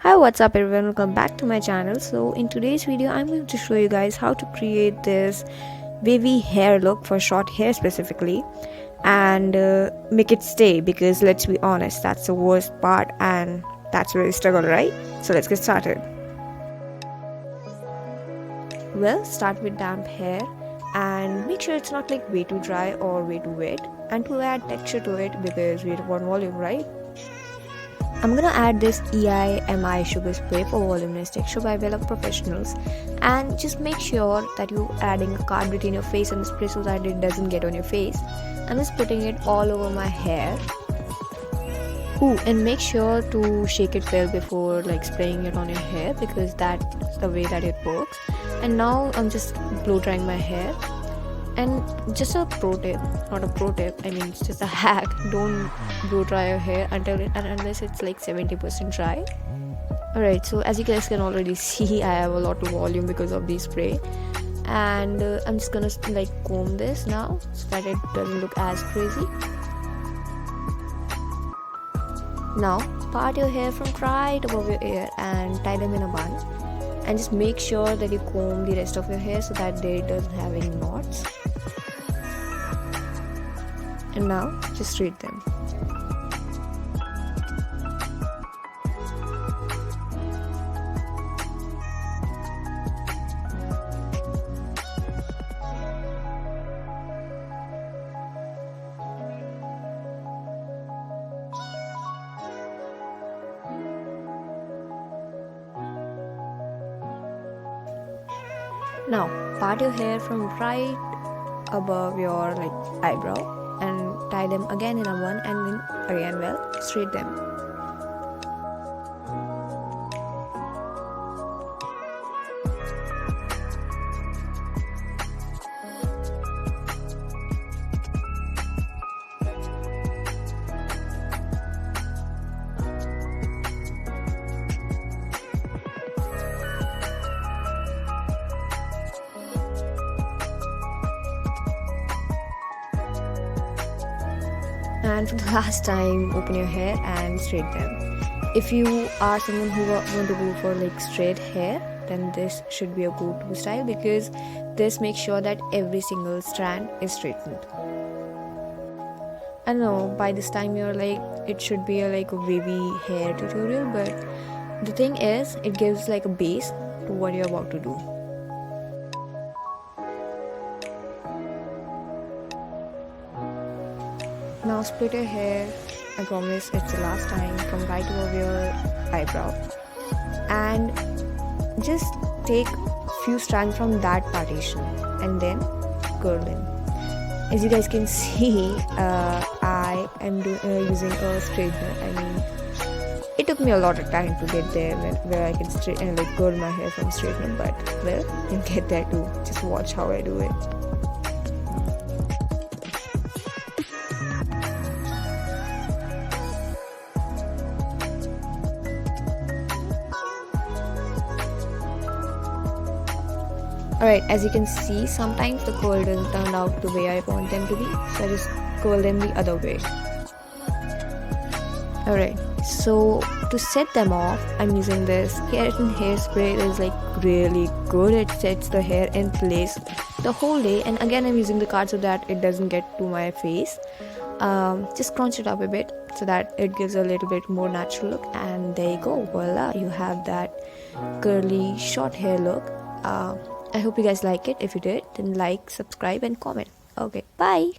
Hi, what's up everyone, welcome back to my channel. So in today's video I'm going to show you guys how to create this wavy hair look for short hair specifically, and make it stay, because let's be honest, that's the worst part and that's where we struggle, right? So let's get started. Well, start with damp hair and make sure it's not like way too dry or way too wet, and to add texture to it because we want volume, right? I'm gonna add this EIMI sugar spray for voluminous texture by well of professionals, and just make sure that you're adding a card between your face and the spray so that it doesn't get on your face. I'm just putting it all over my hair. Ooh, and make sure to shake it well before like spraying it on your hair, because that's the way that it works. And now I'm just blow drying my hair. And just a pro tip, not a pro tip, I mean it's just a hack, don't blow dry your hair unless it's like 70% dry. Alright, so as you guys can already see, I have a lot of volume because of this spray, and I'm just gonna like comb this now so that it doesn't look as crazy. Now part your hair from right above your ear and tie them in a bun, and just make sure that you comb the rest of your hair so that it doesn't have any knots. And now just straight them. Now part your hair from right above your like eyebrow and tie them again in a bun, and then again straight them. And for the last time, open your hair and straight them. If you are someone who want to go for like straight hair, then this should be a go-to style, because this makes sure that every single strand is straightened. I know by this time you're like, it should be like a wavy hair tutorial, but the thing is, it gives like a base to what you're about to do. Now split your hair, I promise it's the last time, from right above your eyebrow, and just take few strands from that partition and then curl in. As you guys can see, I am using a straightener. I mean, it took me a lot of time to get there where I can straighten and like curl my hair from straightener, but well, you can get there too. Just watch how I do it. Alright, as you can see, sometimes the curl doesn't turn out the way I want them to be, so I just curl them the other way. Alright, so to set them off, I'm using this keratin hairspray. It is like really good. It sets the hair in place the whole day, and again I'm using the card so that it doesn't get to my face. Just crunch it up a bit so that it gives a little bit more natural look, and there you go, voila, you have that curly short hair look. I hope you guys like it. If you did, then like, subscribe and comment. Okay, bye.